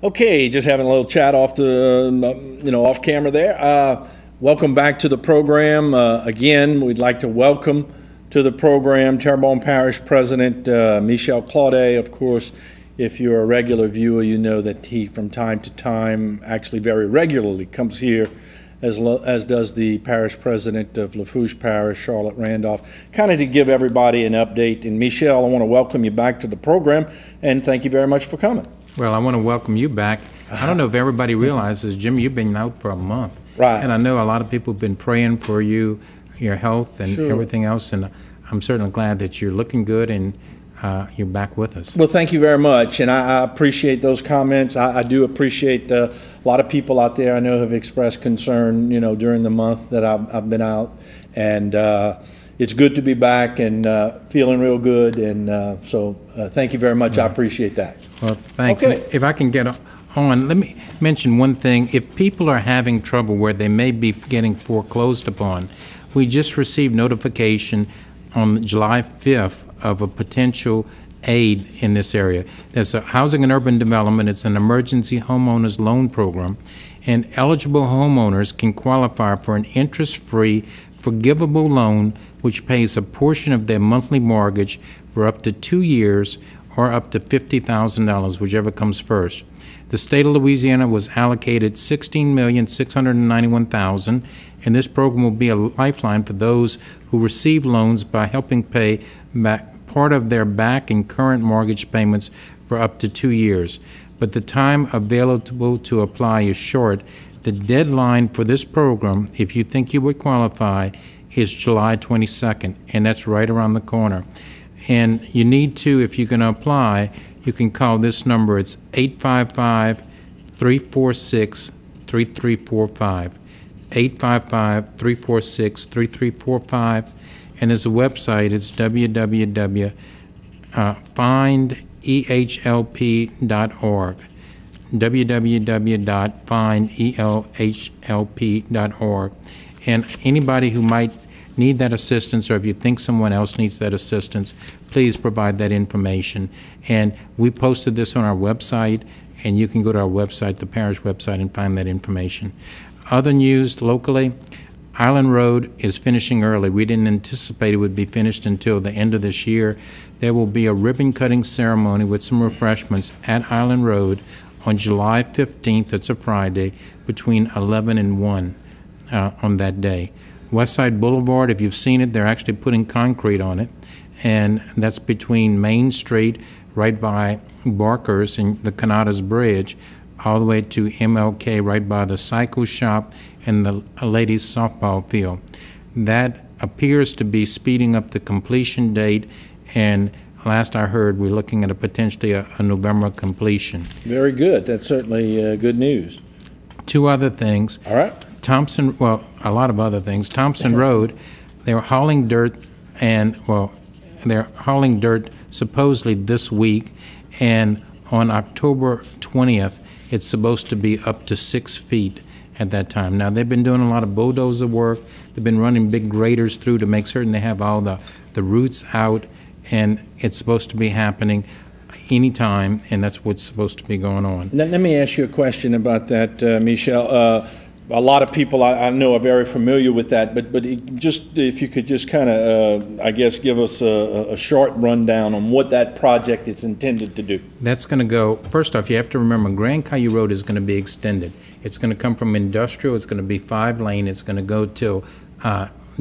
Okay, just having a little chat off off camera there. Welcome back to the program. Again, we'd like to welcome to the program Terrebonne Parish President Michel Claudet. Of course, if you're a regular viewer, you know that he, from time to time, actually very regularly, comes here, as does the parish president of Lafourche Parish, Charlotte Randolph, kind of to give everybody an update. And Michel, I want to welcome you back to the program, and thank you very much for coming. Well, I want to welcome you back. I don't know if everybody realizes, Jimmy, you've been out for a month. Right. And I know a lot of people have been praying for you, your health and everything else, and I'm certainly glad that you're looking good and you're back with us. Well, thank you very much, and I appreciate those comments. I do appreciate a lot of people out there I know have expressed concern, during the month that I've been out, and it's good to be back and feeling real good, and so thank you very much. Right. I appreciate that. Well, thanks. Okay. If I can get on, let me mention one thing. If people are having trouble where they may be getting foreclosed upon, we just received notification on July 5th of a potential aid in this area. There's a Housing and Urban Development. It's an emergency homeowners loan program, and eligible homeowners can qualify for an interest-free, forgivable loan which pays a portion of their monthly mortgage for up to 2 years or up to $50,000, whichever comes first. The state of Louisiana was allocated $16,691,000, and this program will be a lifeline for those who receive loans by helping pay back part of their back and current mortgage payments for up to 2 years. But the time available to apply is short. The deadline for this program, if you think you would qualify, is July 22nd, and that's right around the corner. And you need to, if you're going to apply, you can call this number. It's 855-346-3345, 855-346-3345. And there's a website. It's www.findehlp.org, www.findehlp.org. And anybody who might need that assistance, or if you think someone else needs that assistance, please provide that information. And we posted this on our website, and you can go to our website, the parish website, and find that information. Other news locally, Island Road is finishing early. We didn't anticipate it would be finished until the end of this year. There will be a ribbon-cutting ceremony with some refreshments at Island Road on July 15th, it's a Friday, between 11 and 1 on that day. Westside Boulevard, if you've seen it, they're actually putting concrete on it, and that's between Main Street, right by Barker's and the Canadas Bridge, all the way to MLK, right by the cycle shop and the ladies' softball field. That appears to be speeding up the completion date, and last I heard, we're looking at potentially a November completion. Very good. That's certainly good news. Two other things. All right. Thompson, well, a lot of other things. Thompson Road, they're hauling dirt, they're hauling dirt supposedly this week, and on October 20th, it's supposed to be up to 6 feet at that time. Now, they've been doing a lot of bulldozer work. They've been running big graders through to make certain they have all the roots out, and it's supposed to be happening anytime, and that's what's supposed to be going on. Let me ask you a question about that, Michel. A lot of people I know are very familiar with that, but just if you could just kind of, give us a short rundown on what that project is intended to do. That's going to go, first off, you have to remember Grand Caillou Road is going to be extended. It's going to come from industrial, it's going to be 5-lane, it's going to go till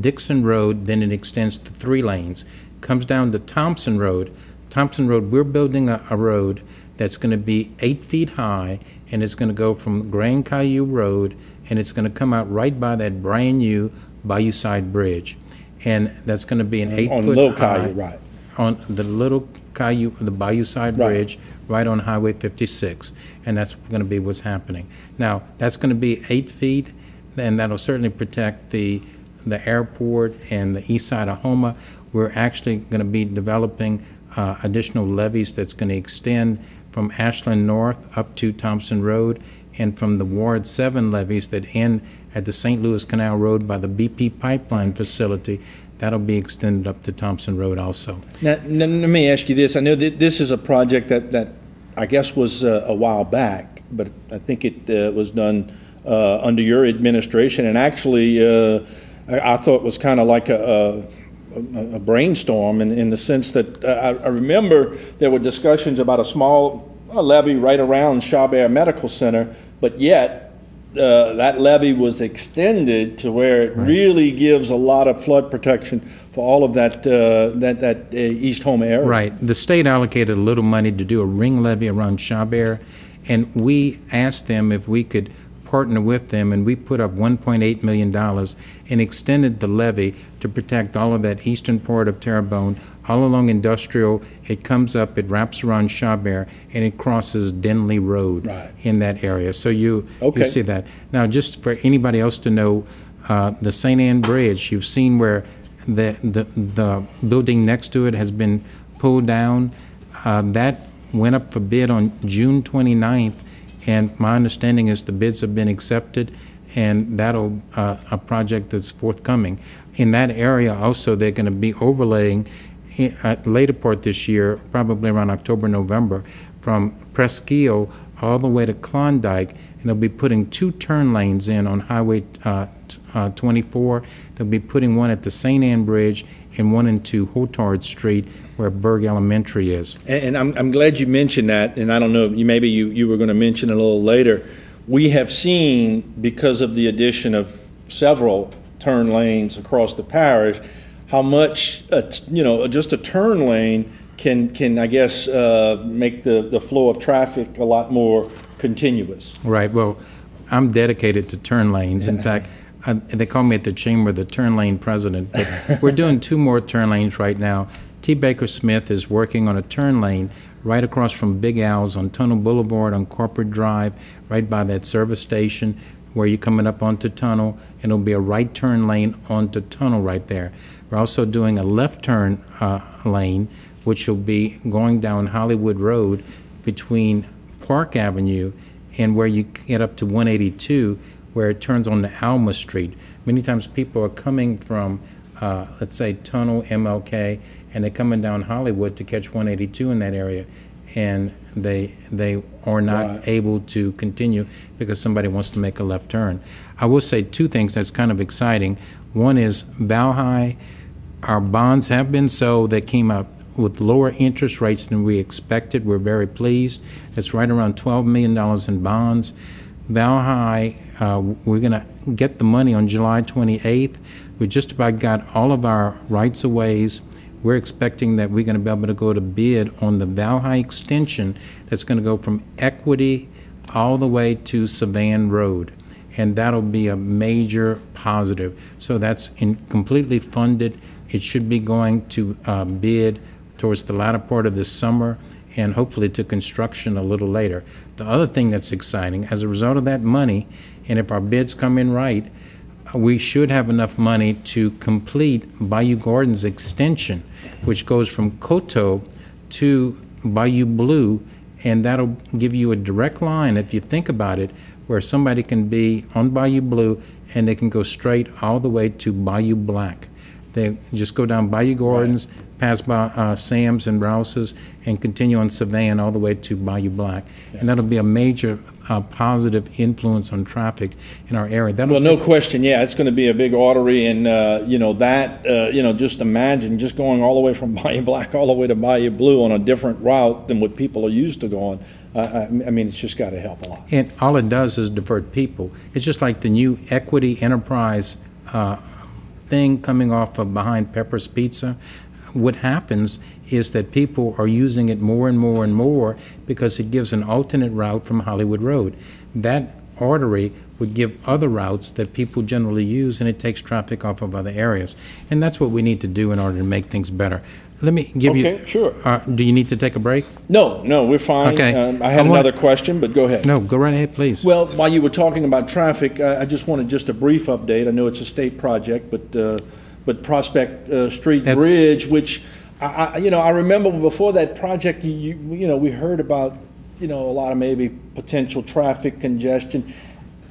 Dixon Road, then it extends to 3 lanes. Comes down to Thompson Road. Thompson Road, we're building a road that's going to be 8 feet high, and it's going to go from Grand Caillou Road, and it's going to come out right by that brand new Bayou Side Bridge. And that's going to be an 8 foot on Little high. Caillou, right. On the Little Caillou, the Bayou Side Bridge, right on Highway 56. And that's going to be what's happening. Now, that's going to be 8 feet, and that'll certainly protect the airport and the east side of Houma. We're actually going to be developing additional levees that's going to extend from Ashland North up to Thompson Road, and from the Ward 7 levees that end at the St. Louis Canal Road by the BP pipeline facility, that'll be extended up to Thompson Road also. Now, let me ask you this. I know that this is a project that I guess was a while back, but I think it was done under your administration, and actually I thought it was kind of like a brainstorm in the sense that I remember there were discussions about a small levee right around Chabert Medical Center, but yet that levee was extended to where it really gives a lot of flood protection for all of that East Houma area. Right. The state allocated a little money to do a ring levee around Chabert, and we asked them if we could partner with them, and we put up $1.8 million and extended the levee to protect all of that eastern part of Terrebonne, all along Industrial. It comes up, it wraps around Chabert, and it crosses Denley Road in that area. So you see that. Now, just for anybody else to know, the St. Anne Bridge, you've seen where the building next to it has been pulled down. That went up for bid on June 29th. And my understanding is the bids have been accepted, and that'll a project that's forthcoming. In that area also, they're going to be overlaying at later part this year, probably around October, November, from Presqu'île all the way to Klondike, and they'll be putting 2 turn lanes in on Highway 24. They'll be putting one at the St. Anne Bridge and one into Hotard Street where Berg Elementary is. And I'm glad you mentioned that, and I don't know, maybe you were going to mention it a little later. We have seen, because of the addition of several turn lanes across the parish, how much, just a turn lane can I guess, make the flow of traffic a lot more continuous. Right. Well, I'm dedicated to turn lanes. In fact, they call me at the chamber the turn lane president, but we're doing 2 more turn lanes right now. T. Baker Smith is working on a turn lane right across from Big Al's on Tunnel Boulevard on Corporate Drive, right by that service station where you're coming up onto Tunnel, and it'll be a right turn lane onto Tunnel right there. We're also doing a left turn lane, which will be going down Hollywood Road between Park Avenue and where you get up to 182, where it turns on to Alma Street. Many times people are coming from, let's say, Tunnel, MLK, and they're coming down Hollywood to catch 182 in that area, and they are not able to continue because somebody wants to make a left turn. I will say 2 things that's kind of exciting. One is Valhai. Our bonds have been sold. They came out with lower interest rates than we expected. We're very pleased. It's right around $12 million in bonds. Valhai, we're going to get the money on July 28th. We just about got all of our rights-of-ways. We're expecting that we're going to be able to go to bid on the Valhai extension that's going to go from Equity all the way to Savan Road, and that'll be a major positive. So that's completely funded. It should be going to bid towards the latter part of this summer and hopefully to construction a little later. The other thing that's exciting, as a result of that money, and if our bids come in right, we should have enough money to complete Bayou Gardens extension, which goes from Coteau to Bayou Blue, and that'll give you a direct line, if you think about it, where somebody can be on Bayou Blue and they can go straight all the way to Bayou Black. They just go down Bayou Gardens, pass by Sam's and Rouse's, and continue on Savan all the way to Bayou Black. And that'll be a major positive influence on traffic in our area. Well, no question, it's going to be a big artery, and, just imagine just going all the way from Bayou Black all the way to Bayou Blue on a different route than what people are used to going. I mean, it's just got to help a lot. And all it does is divert people. It's just like the new Equity Enterprise thing coming off of behind Pepper's Pizza. What happens is that people are using it more and more and more because it gives an alternate route from Hollywood Road. That artery would give other routes that people generally use, and it takes traffic off of other areas. And that's what we need to do in order to make things better. Let me give you... Okay, sure. Do you need to take a break? No, we're fine. Okay. I had another question, but go ahead. No, go right ahead, please. Well, while you were talking about traffic, I just wanted just a brief update. I know it's a state project, but Prospect Street Bridge, which I remember before that project, we heard about a lot of maybe potential traffic congestion.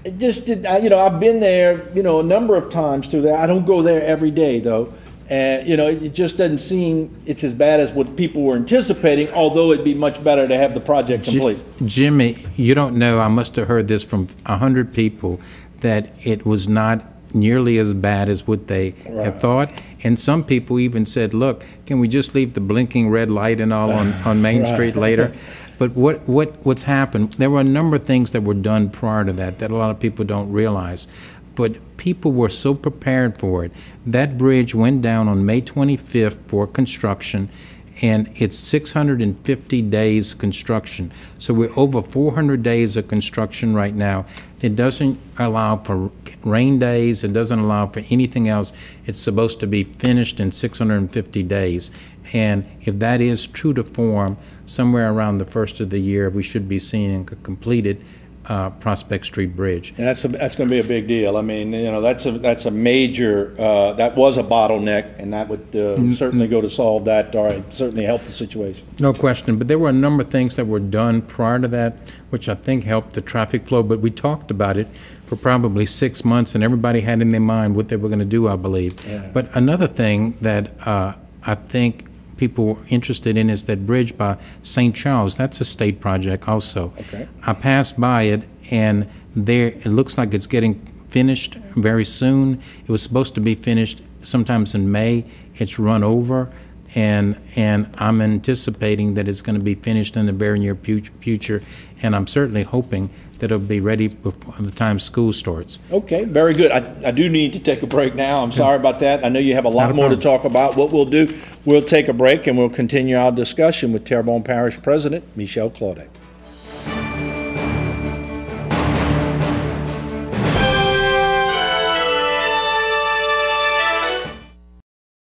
It just did. I've been there a number of times through there. I don't go there every day though, And, you know, it just doesn't seem it's as bad as what people were anticipating, although it'd be much better to have the project complete. Jimmy, you don't know, I must have heard this from 100 people, that it was not nearly as bad as what they had thought. And some people even said, look, can we just leave the blinking red light and all on Main Street later? But what's happened, there were a number of things that were done prior to that a lot of people don't realize. But people were so prepared for it. That bridge went down on May 25th for construction, and it's 650 days construction. So we're over 400 days of construction right now. It doesn't allow for rain days. It doesn't allow for anything else. It's supposed to be finished in 650 days. And if that is true to form, somewhere around the first of the year, we should be seeing a completed Prospect Street Bridge. And that's going to be a big deal. I mean, you know, that's a major, that was a bottleneck, and that would certainly go to solve that, or certainly help the situation. No question, but there were a number of things that were done prior to that, which I think helped the traffic flow, but we talked about it for probably 6 months, and everybody had in their mind what they were going to do, I believe. Yeah. But another thing that I think people were interested in is that bridge by St. Charles. That's a state project also. Okay. I passed by it, and there it looks like it's getting finished very soon. It was supposed to be finished sometimes in May. It's run over, and I'm anticipating that it's going to be finished in the very near future, and I'm certainly hoping that it'll be ready before the time school starts. Okay, very good. I do need to take a break now. I'm sorry about that. I know you have a lot more to talk about. What we'll do, we'll take a break and we'll continue our discussion with Terrebonne Parish President Michel Claudet.